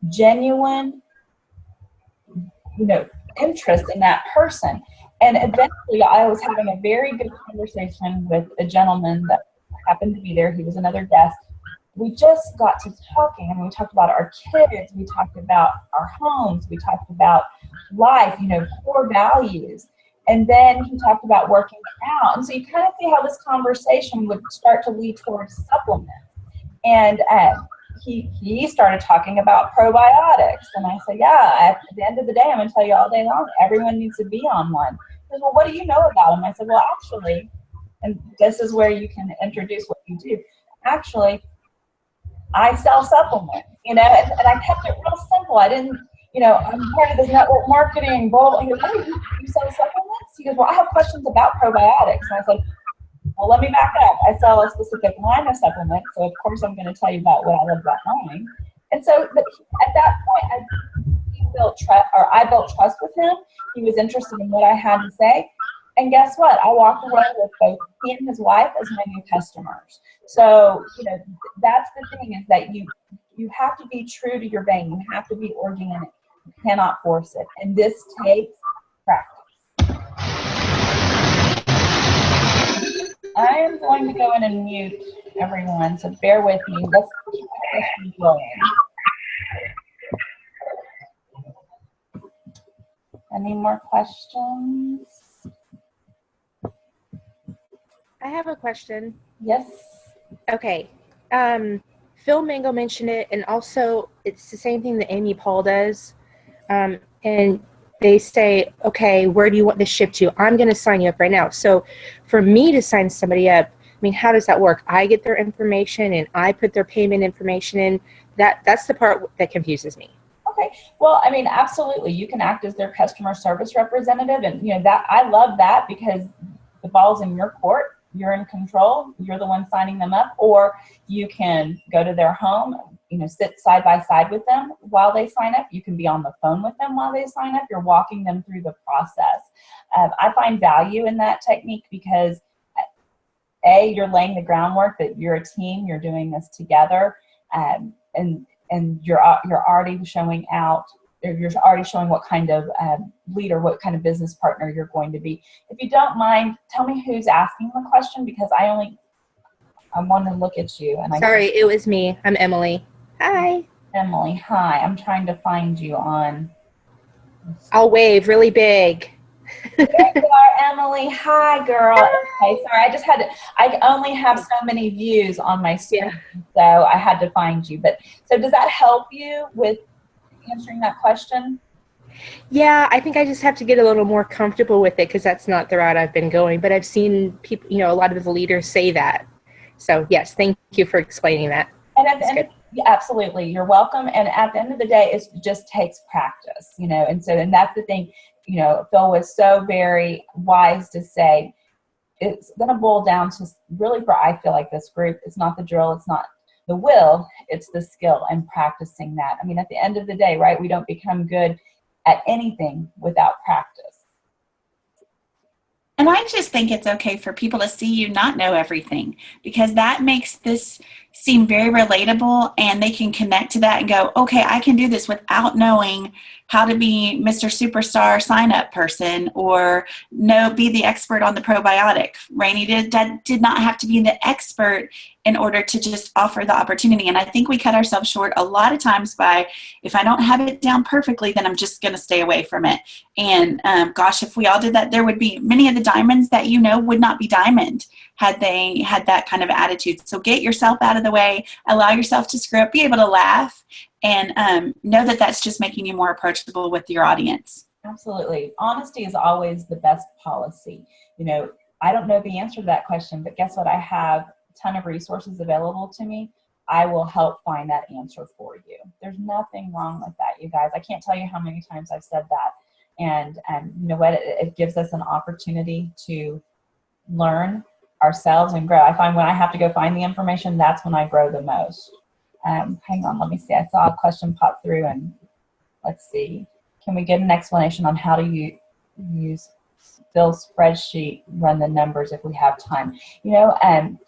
genuine, you know, interest in that person. And eventually I was having a very good conversation with a gentleman that happened to be there. He was another guest. We just got to talking, and we talked about our kids. We talked about our homes. We talked about life, you know, core values. And then he talked about working out. And so you kind of see how this conversation would start to lead towards supplements. And he started talking about probiotics. And I said, yeah, at the end of the day, I'm going to tell you all day long, everyone needs to be on one. He said, well, what do you know about them? I said, well, actually, and this is where you can introduce what you do. Actually, I sell supplements, you know, and I kept it real simple. I didn't, you know, I'm part of this network marketing, blah, blah. He goes, oh, you sell supplements? He goes, well, I have questions about probiotics. And I said, well, let me back up. I sell a specific line of supplements, so of course I'm going to tell you about what I love about mine. And so at that point, I built trust with him. He was interested in what I had to say. And guess what? I walked away with both he and his wife as my new customers. So, you know, that's the thing, is that you have to be true to your vein. You have to be organic. You cannot force it. And this takes practice. I am going to go in and mute everyone, so bear with me. Let's keep the questions going. Any more questions? I have a question. Yes. Okay. Phil Mango mentioned it, and also it's the same thing that Amy Paul does. And they say, okay, where do you want this shipped to? I'm going to sign you up right now. So for me to sign somebody up, I mean, how does that work? I get their information and I put their payment information in. That's the part that confuses me. Okay. Well, I mean, absolutely. You can act as their customer service representative. And, you know, that I love that because the ball's in your court. You're in control. You're the one signing them up. Or you can go to their home, you know, sit side by side with them while they sign up. You can be on the phone with them while they sign up. You're walking them through the process. I find value in that technique because, A, you're laying the groundwork that you're a team. You're doing this together. And you're already showing out. You're already showing what kind of leader, what kind of business partner you're going to be. If you don't mind, tell me who's asking the question, because I want to look at you. And Sorry, it was me. I'm Emily. Hi. Emily, hi. I'm trying to find you on. I'll wave really big. There you are, Emily. Hi, girl. Okay, sorry. I only have so many views on my screen, so I had to find you. But so does that help you with answering that question? Yeah, I think I just have to get a little more comfortable with it because that's not the route I've been going. But I've seen people, you know, a lot of the leaders say that. So yes, thank you for explaining that. And at the end, absolutely, you're welcome. And at the end of the day, it just takes practice, and that's the thing. Phil was so very wise to say it's going to boil down to really, for I feel like this group, it's not the drill, it's not the will, it's the skill and practicing that. I mean, at the end of the day, right? We don't become good at anything without practice. And I just think it's okay for people to see you not know everything, because that makes this seem very relatable, and they can connect to that and go, okay, I can do this without knowing how to be Mr. Superstar sign up person or be the expert on the probiotic. Rayne did not have to be the expert in order to just offer the opportunity. And I think we cut ourselves short a lot of times by, if I don't have it down perfectly, then I'm just going to stay away from it. And gosh, if we all did that, there would be many of the diamonds that would not be diamond had they had that kind of attitude. So get yourself out of the way, allow yourself to screw up, be able to laugh, and know that that's just making you more approachable with your audience. Absolutely. Honesty is always the best policy. I don't know the answer to that question, but guess what? I have a ton of resources available to me. I will help find that answer for you. There's nothing wrong with that, you guys. I can't tell you how many times I've said that. And you know what? It gives us an opportunity to learn ourselves and grow. I find when I have to go find the information, that's when I grow the most. Hang on, let me see. I saw a question pop through, and let's see. Can we get an explanation on how to use Phil's spreadsheet, run the numbers if we have time?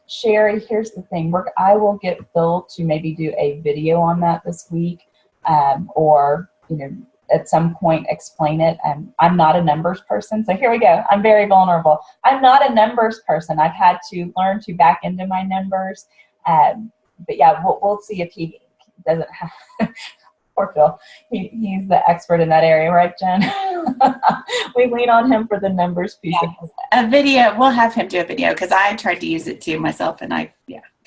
Sherry, here's the thing. I will get Phil to maybe do a video on that this week, or at some point explain it. I'm not a numbers person, so here we go. I'm very vulnerable. I'm not a numbers person. I've had to learn to back into my numbers. But yeah, we'll see if he doesn't have. Poor Phil. He's the expert in that area, right, Jen? We lean on him for the numbers piece. A video. We'll have him do a video, because I tried to use it too myself, and I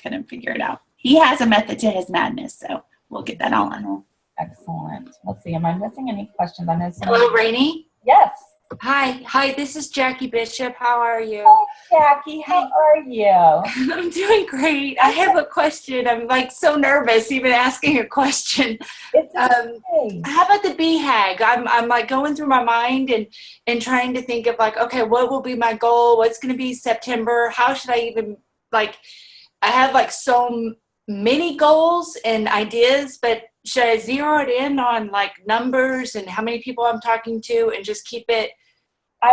couldn't figure it out. He has a method to his madness, so we'll get that all on. Excellent. Let's see. Am I missing any questions? I know. Hello, Rayne. Yes. Hi. This is Jackie Bishop. How are you? Hi, Jackie. How are you? I'm doing great. I have a question. I'm so nervous even asking a question. It's okay. How about the BHAG? I'm going through my mind and trying to think of okay, what will be my goal? What's going to be September? How should I even I have so many goals and ideas, but should I zero it in on numbers and how many people I'm talking to, and just keep it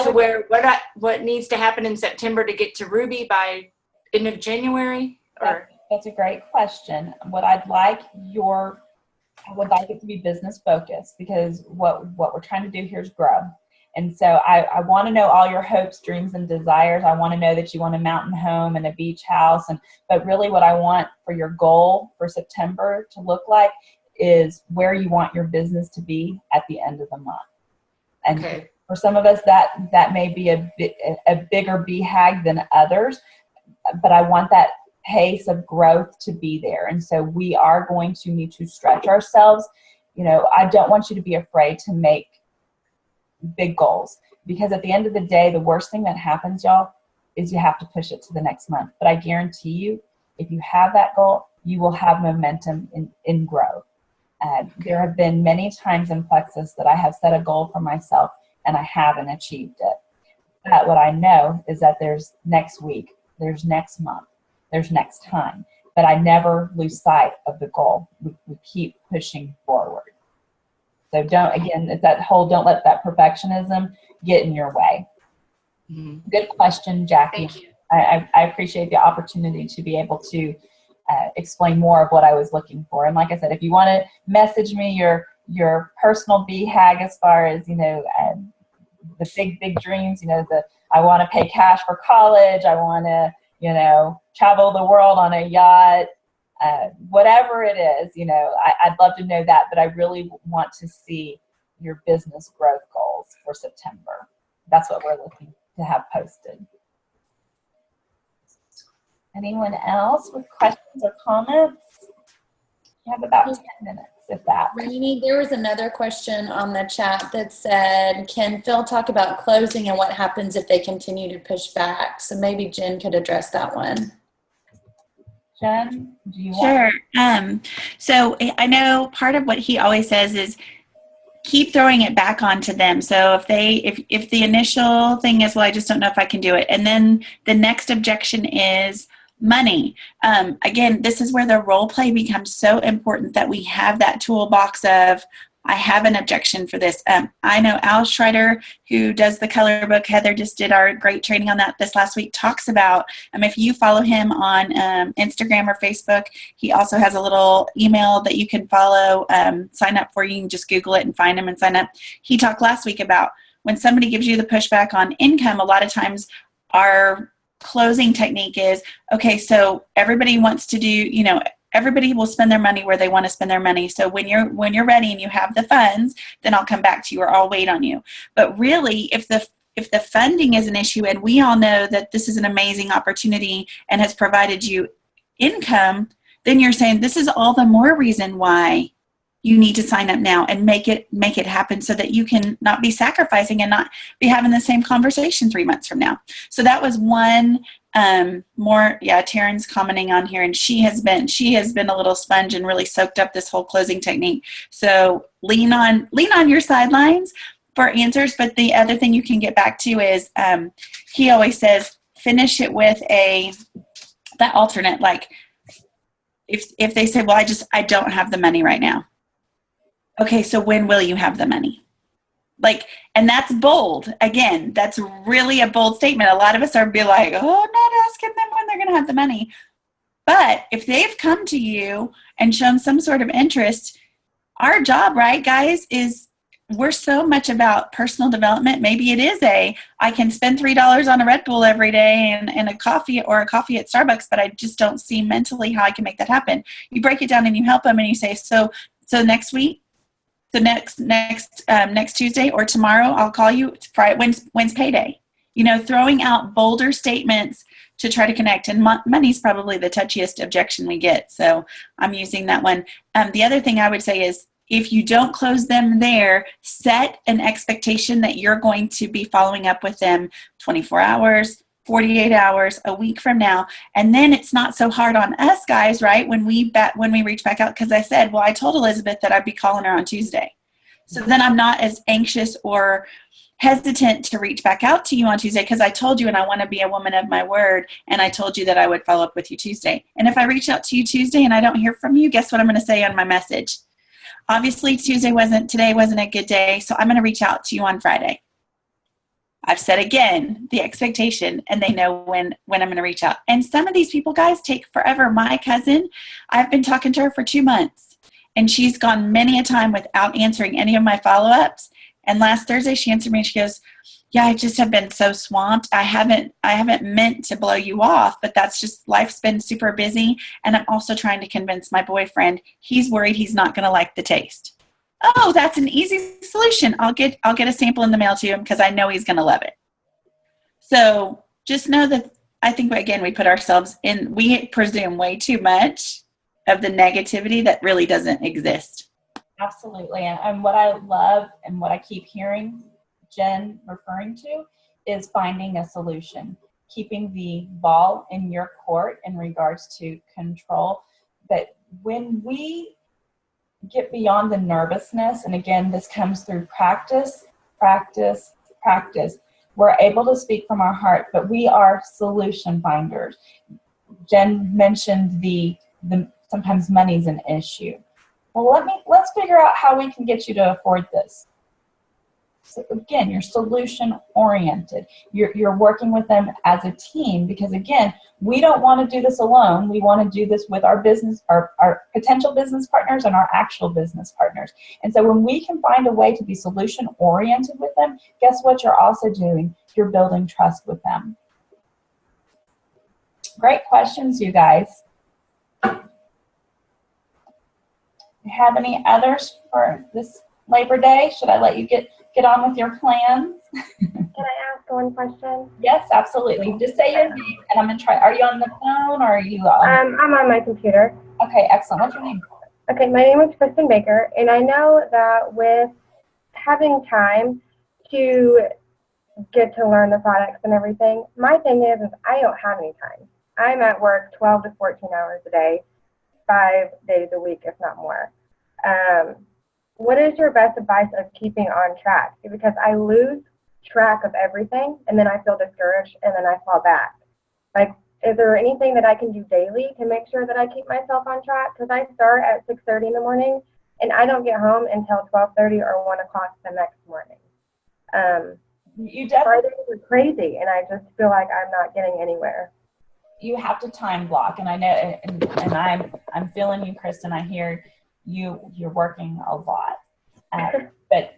to where what needs to happen in September to get to Ruby by end of January? Or that's a great question. I would like it to be business focused, because what we're trying to do here is grow. And so I want to know all your hopes, dreams, and desires. I want to know that you want a mountain home and a beach house. But really what I want for your goal for September to look like is where you want your business to be at the end of the month. And okay. For some of us, that may be a bigger BHAG than others, but I want that pace of growth to be there. And so we are going to need to stretch ourselves. I don't want you to be afraid to make big goals, because at the end of the day, the worst thing that happens, y'all, is you have to push it to the next month. But I guarantee you, if you have that goal, you will have momentum in growth. There have been many times in Plexus that I have set a goal for myself and I haven't achieved it. But what I know is that there's next week, there's next month, there's next time. But I never lose sight of the goal. We keep pushing forward. So it's that whole, don't let that perfectionism get in your way. Mm-hmm. Good question, Jackie. Thank you. I appreciate the opportunity to be able to explain more of what I was looking for. And like I said, if you want to message me your personal BHAG as far as, the big dreams, I want to pay cash for college. I want to, travel the world on a yacht, whatever it is, I'd love to know that, but I really want to see your business growth goals for September. That's what we're looking to have posted. Anyone else with questions or comments? You have about 10 minutes, if that. Rayne, there was another question on the chat that said, can Phil talk about closing and what happens if they continue to push back? So maybe Jen could address that one. Jen, do you Sure. So I know part of what he always says is keep throwing it back onto them. So if the initial thing is, well, I just don't know if I can do it, and then the next objection is money. Again, this is where the role play becomes so important, that we have that toolbox of, I have an objection for this. I know Al Schreider, who does the color book, Heather just did our great training on that this last week, talks about, if you follow him on Instagram or Facebook, he also has a little email that you can follow, sign up for. You can just Google it and find him and sign up. He talked last week about when somebody gives you the pushback on income, a lot of times our closing technique is, okay, so everybody wants to do, everybody will spend their money where they want to spend their money. So when you're ready and you have the funds, then I'll come back to you, or I'll wait on you. But really, if the funding is an issue, and we all know that this is an amazing opportunity and has provided you income, then you're saying this is all the more reason why you need to sign up now and make it happen, so that you can not be sacrificing and not be having the same conversation 3 months from now. So that was one more. Yeah, Taryn's commenting on here, and she has been a little sponge and really soaked up this whole closing technique. So lean on your sidelines for answers. But the other thing you can get back to is, he always says, finish it with that alternate, like if they say, well, I don't have the money right now. Okay, so when will you have the money? And that's bold. Again, that's really a bold statement. A lot of us are be like, oh, I'm not asking them when they're going to have the money. But if they've come to you and shown some sort of interest, our job, right, guys, is we're so much about personal development. Maybe it is I can spend $3 on a Red Bull every day and a coffee at Starbucks, but I just don't see mentally how I can make that happen. You break it down and you help them, and you say, so next week, so next Tuesday or tomorrow, I'll call you. Friday, when's payday? Throwing out bolder statements to try to connect. And money's probably the touchiest objection we get, so I'm using that one. The other thing I would say is, if you don't close them there, set an expectation that you're going to be following up with them 24 hours, 48 hours, a week from now. And then it's not so hard on us guys, right? When we reach back out, because I said, well, I told Elizabeth that I'd be calling her on Tuesday. So then I'm not as anxious or hesitant to reach back out to you on Tuesday, because I told you, and I want to be a woman of my word, and I told you that I would follow up with you Tuesday. And if I reach out to you Tuesday and I don't hear from you, guess what I'm going to say on my message? Obviously, today wasn't a good day, so I'm going to reach out to you on Friday. I've said again the expectation, and they know when I'm going to reach out. And some of these people, guys, take forever. My cousin, I've been talking to her for 2 months, and she's gone many a time without answering any of my follow-ups. And last Thursday, she answered me, and she goes, yeah, I just have been so swamped. I haven't meant to blow you off, but that's just, life's been super busy. And I'm also trying to convince my boyfriend. He's worried he's not going to like the taste. Oh, that's an easy solution. I'll get a sample in the mail to him, because I know he's going to love it. So just know that I think, again, we put ourselves in, we presume way too much of the negativity that really doesn't exist. Absolutely. And what I love and what I keep hearing Jen referring to is finding a solution, keeping the ball in your court in regards to control. But when we get beyond the nervousness, and again, this comes through practice, we're able to speak from our heart, but we are solution finders. Jen mentioned the sometimes money's an issue. Well, let's figure out how we can get you to afford this. So again, you're solution oriented. You're working with them as a team, because again, we don't want to do this alone. We want to do this with our business, our potential business partners and our actual business partners. And so when we can find a way to be solution oriented with them, guess what you're also doing? You're building trust with them. Great questions, you guys. Have any others for this Labor Day? Should I let you get on with your plans? Can I ask one question? Yes, absolutely. Just say your name, and I'm going to try. Are you on the phone, or are you I'm on my computer. Okay, excellent. What's your name? Okay, my name is Kristen Baker, and I know that with having time to get to learn the products and everything, my thing is I don't have any time. I'm at work 12 to 14 hours a day, 5 days a week, if not more. What is your best advice of keeping on track? Because I lose track of everything, and then I feel discouraged, and then I fall back. Like, is there anything that I can do daily to make sure that I keep myself on track? Because I start at 6:30 in the morning, and I don't get home until 12:30 or 1 o'clock the next morning. You definitely Fridays are crazy, and I just feel like I'm not getting anywhere. you have to time block, and I know, and I'm feeling you, Kristen. I hear you're working a lot, but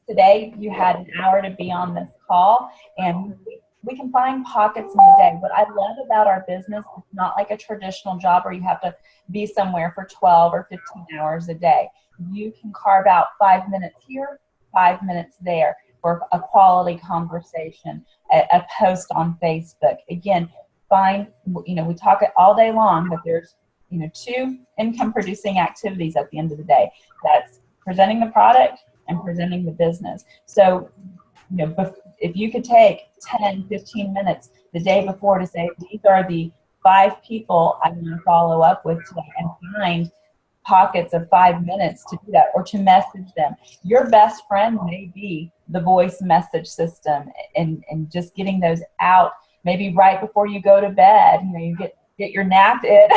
today you had an hour to be on this call, and we can find pockets in the day. What I love about our business is not like a traditional job where you have to be somewhere for 12 or 15 hours a day. You can carve out 5 minutes here, 5 minutes there for a quality conversation, a post on Facebook. Again, find, we talk it all day long, but there's, 2 income producing activities at the end of the day. That's presenting the product and presenting the business. So, if you could take 10, 15 minutes the day before to say, these are the 5 people I'm going to follow up with today, and find pockets of 5 minutes to do that, or to message them. Your best friend may be the voice message system, and just getting those out maybe right before you go to bed. You get your nap in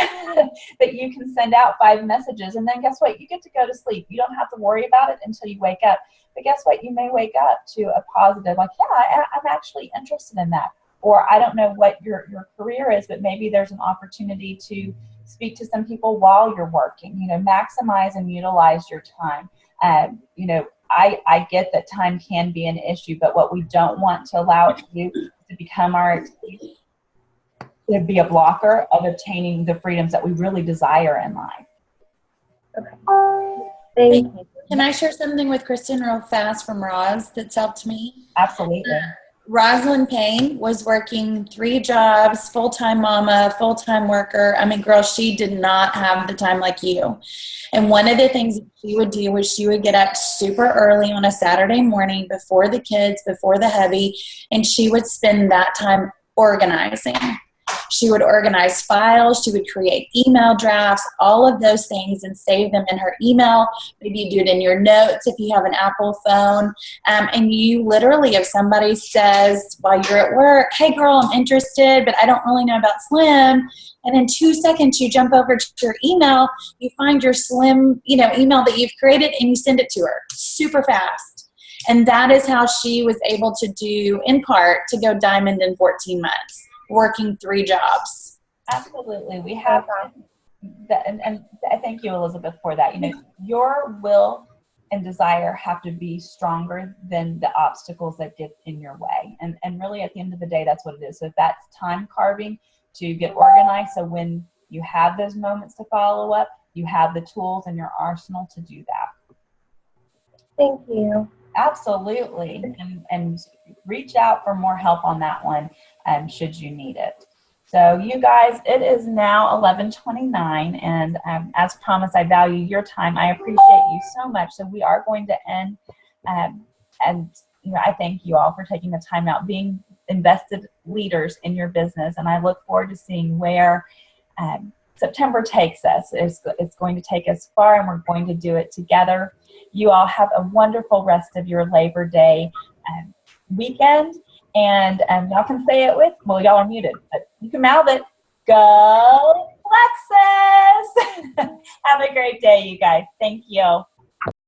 that you can send out 5 messages, and then guess what? You get to go to sleep. You don't have to worry about it until you wake up. But guess what? You may wake up to a positive, like, yeah, I'm actually interested in that. Or I don't know what your career is, but maybe there's an opportunity to speak to some people while you're working. Maximize and utilize your time. I get that time can be an issue, but what we don't want to allow it to do is to become our excuse, to be a blocker of obtaining the freedoms that we really desire in life. Okay. Thank you. Can I share something with Kristen real fast from Roz that's helped me? Absolutely. Rosalind Payne was working 3 jobs, full-time mama, full-time worker. I mean, girl, she did not have the time like you. And one of the things that she would do was she would get up super early on a Saturday morning before the kids, before the hubby, and she would spend that time organizing. She would organize files. She would create email drafts, all of those things, and save them in her email. Maybe you do it in your notes if you have an Apple phone. And you literally, if somebody says while you're at work, hey girl, I'm interested, but I don't really know about Slim. And in 2 seconds, you jump over to your email, you find your Slim, email that you've created, and you send it to her super fast. And that is how she was able to do, in part, to go diamond in 14 months. Working 3 jobs. Absolutely. We have that, and I thank you, Elizabeth, for that. Your will and desire have to be stronger than the obstacles that get in your way. And really, at the end of the day, that's what it is. So if that's time carving to get organized, so when you have those moments to follow up, you have the tools in your arsenal to do that. Thank you. Absolutely. And reach out for more help on that one, should you need it. So you guys, it is now 11:29, and as promised, I value your time. I appreciate you so much. So we are going to end, and I thank you all for taking the time out, being invested leaders in your business, and I look forward to seeing where September takes us. It's going to take us far, and we're going to do it together. You all have a wonderful rest of your Labor Day weekend. And y'all can say it with, well, y'all are muted, but you can mouth it. Go Lexus! Have a great day, you guys. Thank you.